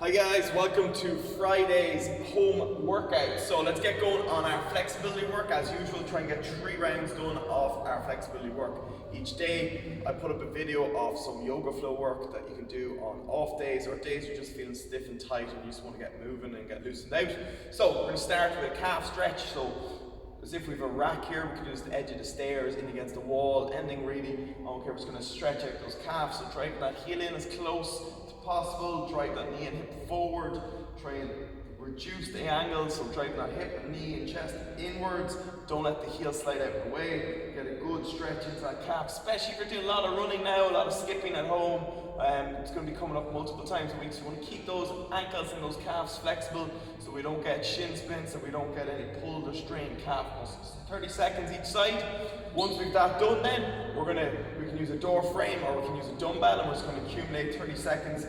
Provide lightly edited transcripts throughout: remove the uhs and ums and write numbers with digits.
Hi guys, welcome to Friday's home workout. So let's get going on our flexibility work. As usual, try and get 3 rounds done of our flexibility work each day. I put up a video of some yoga flow work that you can do on off days or days you're just feeling stiff and tight and you just want to get moving and get loosened out. So we're going to start with a calf stretch. So as if we have a rack here, we can use the edge of the stairs in against the wall, ending really. Okay, we're just going to stretch out those calves. So drive that heel in as close as possible, drive that knee and hip forward, try and reduce the angle, so driving that hip and knee and chest inwards. Don't let the heel slide out of the way. Get a good stretch into that calf, especially if you're doing a lot of running now, a lot of skipping at home. It's going to be coming up multiple times a week, so you want to keep those ankles and those calves flexible so we don't get shin splints, so we don't get any pulled or strained calf muscles. 30 seconds each side. Once we've that done, then we can use a door frame or we can use a dumbbell, and we're just going to accumulate 30 seconds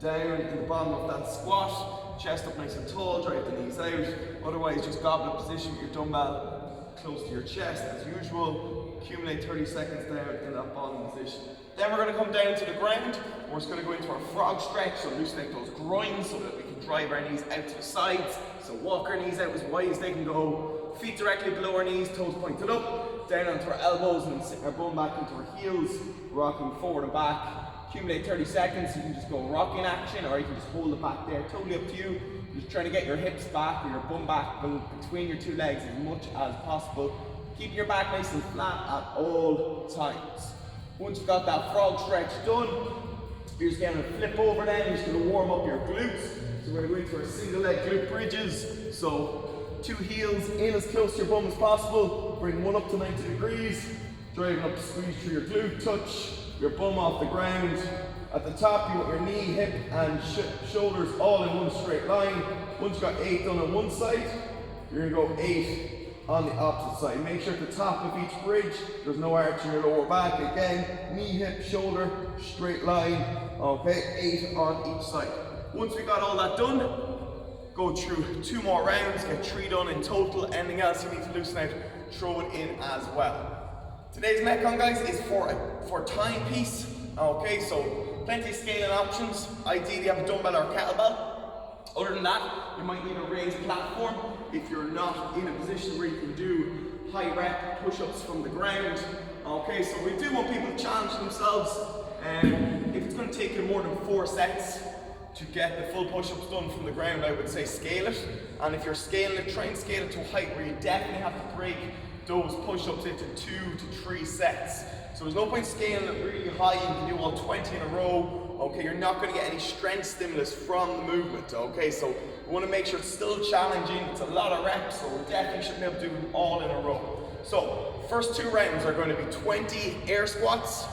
down in the bottom of that squat, chest up nice and tall, drive the knees out. Otherwise, just goblet position with your dumbbell close to your chest as usual. Accumulate 30 seconds down in that bottom position. Then we're going to come down to the ground. We're just going to go into our frog stretch, so loosen out those groins so that we can drive our knees out to the sides. So walk our knees out as wide as they can go. Feet directly below our knees, toes pointed up, down onto our elbows, and then sit our bum back into our heels, rocking forward and back. Accumulate 30 seconds. You can just go rocking action, or you can just hold it back there. Totally up to you. Just trying to get your hips back or your bum back between your two legs as much as possible. Keep your back nice and flat at all times. Once you've got that frog stretch done, you're just going to flip over then. You're just going to warm up your glutes. So we're going to go into our single leg glute bridges. So 2 heels in as close to your bum as possible. Bring one up to 90 degrees. Driving up, squeeze through your glute, touch your bum off the ground. At the top, you want your knee, hip, and shoulders all in one straight line. Once you've got 8 done on one side, you're going to go 8 on the opposite side. Make sure at the top of each bridge, there's no arch in your lower back. Again, knee, hip, shoulder, straight line. Okay, 8 on each side. Once we got all that done, go through 2 more rounds, get 3 done in total. Anything else you need to loosen out, throw it in as well. Today's Metcon, guys, is for a timepiece. Okay, so plenty of scaling options. Ideally, have a dumbbell or a kettlebell. Other than that, you might need a raised platform if you're not in a position where you can do high rep push-ups from the ground. Okay, so we do want people to challenge themselves. If it's going to take you more than 4 sets to get the full push-ups done from the ground, I would say scale it. And if you're scaling it, try and scale it to a height where you definitely have to break those push-ups into 2 to 3 sets. So there's no point scaling it really high. You can do all 20 in a row. Okay, you're not going to get any strength stimulus from the movement. Okay, so we want to make sure it's still challenging. It's a lot of reps, so we definitely shouldn't be able to do them all in a row. So first 2 rounds are going to be 20 air squats,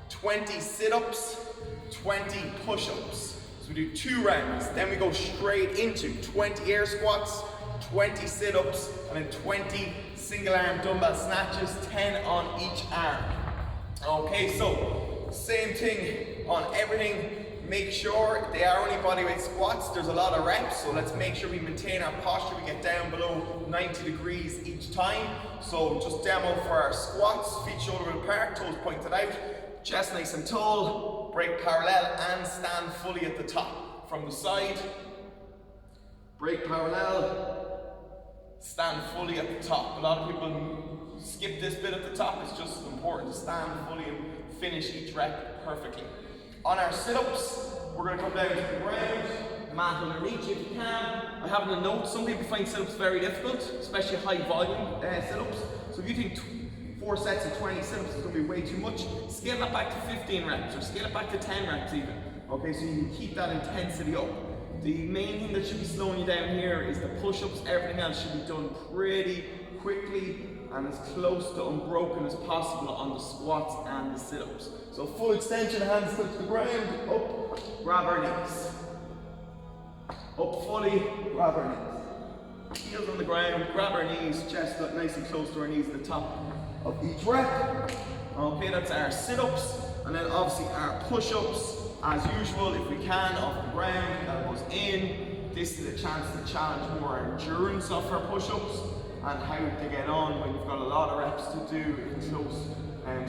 20 sit-ups, 20 push-ups. So we do 2 rounds, then we go straight into 20 air squats, 20 sit-ups, and then 20 single arm dumbbell snatches, 10 on each arm. Okay, so same thing on everything. Make sure they are only bodyweight squats. There's a lot of reps, so let's make sure we maintain our posture. We get down below 90 degrees each time. So just demo for our squats, feet shoulder width apart, toes pointed out, chest nice and tall, break parallel and stand fully at the top. From the side, break parallel, stand fully at the top. A lot of people skip this bit at the top. It's just important to stand fully and finish each rep perfectly. On our sit-ups, we're going to come down to the ground, mat underneath if you can. I have in a note, some people find sit-ups very difficult, especially high volume sit-ups. So if you think 4 sets of 20 sit-ups is going to be way too much, scale that back to 15 reps or scale it back to 10 reps even. Okay, so you can keep that intensity up. The main thing that should be slowing you down here is the push-ups. Everything else should be done pretty quickly and as close to unbroken as possible on the squats and the sit-ups. So full extension, hands touch the ground, up, grab our knees. Up fully, grab our knees. Heels on the ground, grab our knees, chest up nice and close to our knees at the top of each rep. Okay, that's our sit-ups. And then obviously our push-ups, as usual, if we can, off the ground, elbows in. This is a chance to challenge more our endurance of our push-ups and how to get on when you've got a lot of reps to do in close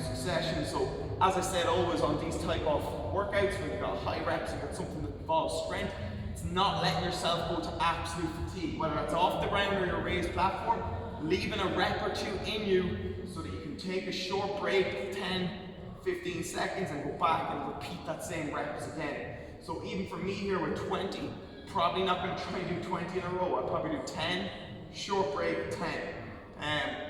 succession. So as I said always on these type of workouts, when you've got high reps, you've got something that involves strength, it's not letting yourself go to absolute fatigue, whether it's off the ground or your raised platform, leaving a rep or two in you so that you can take a short break, 10, 15 seconds, and go back and repeat that same reps again. So even for me here with 20, probably not going to try and do 20 in a row. I'll probably do 10, short break, 10.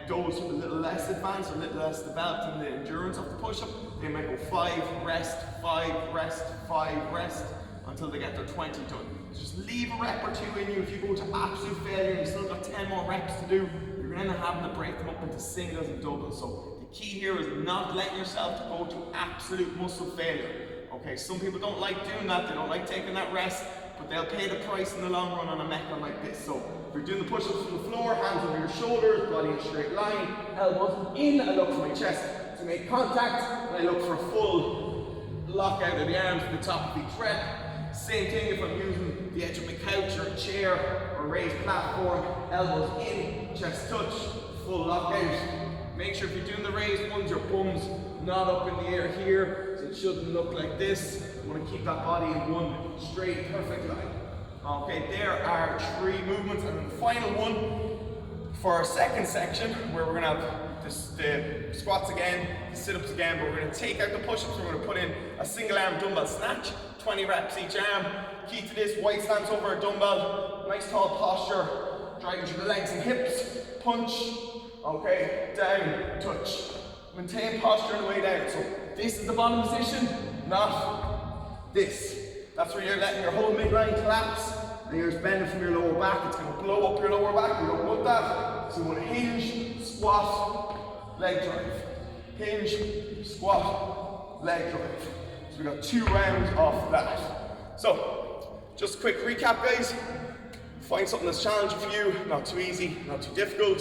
Those who are a little less advanced, or a little less developed in the endurance of the push-up, they might go 5, rest, 5, rest, 5, rest, until they get their 20 done. So just leave a rep or two in you. If you go to absolute failure and you've still got 10 more reps to do, you're going to end up having to break them up into singles and doubles. So the key here is not letting yourself go to absolute muscle failure. Okay, some people don't like doing that, they don't like taking that rest, but they'll pay the price in the long run on a Metcon like this. So if you're doing the push-ups from the floor, hands over your shoulders, body in a straight line, elbows in, I look for my chest to make contact, and I look for a full lockout of the arms at the top of each rep. Same thing if I'm using the edge of my couch or a chair or a raised platform, elbows in, chest touch, full lockout. Make sure if you're doing the raised ones, your bum's not up in the air here, so it shouldn't look like this. You want to keep that body in one straight, perfect line. Okay, there are 3 movements, and then the final one for our second section, where we're going to have the squats again, the sit-ups again, but we're going to take out the push-ups, we're going to put in a single arm dumbbell snatch, 20 reps each arm. Key to this, white stance over a dumbbell, nice tall posture, driving through the legs and hips, punch, okay, down, touch. Maintain posture on the way down. So this is the bottom position, not this. That's where you're letting your whole midline collapse and you're just bending from your lower back. It's going to blow up your lower back. You don't want that. So you want to hinge, squat, leg drive. Hinge, squat, leg drive. So we've got 2 rounds of that. So just a quick recap, guys. Find something that's challenging for you, not too easy, not too difficult.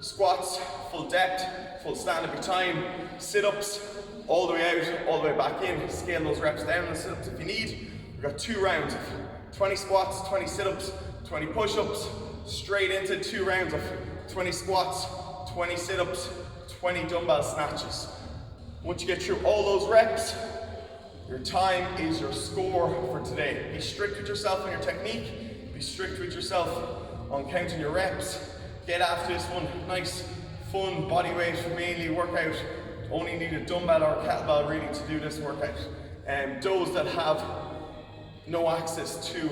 Squats, full depth, full stand every time. Sit-ups, all the way out, all the way back in. Scale those reps down in the sit-ups if you need. We've got 2 rounds of 20 squats, 20 sit-ups, 20 push-ups, straight into 2 rounds of 20 squats, 20 sit-ups, 20 dumbbell snatches. Once you get through all those reps, your time is your score for today. Be strict with yourself on your technique. Be strict with yourself on counting your reps. Get after this one. Nice, fun body weight mainly workout. Only need a dumbbell or a kettlebell really to do this workout. And those that have no access to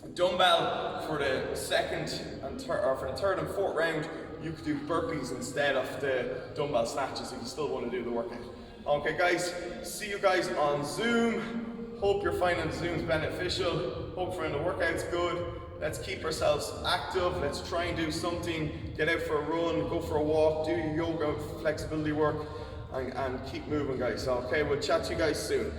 a dumbbell for the second and third, or for the third and fourth round, you could do burpees instead of the dumbbell snatches if you still want to do the workout. Okay guys, see you guys on Zoom. Hope you're finding Zooms beneficial. Hope you're finding the workouts good. Let's keep ourselves active. Let's try and do something. Get out for a run, go for a walk, do your yoga, flexibility work, and keep moving, guys. Okay, we'll chat to you guys soon.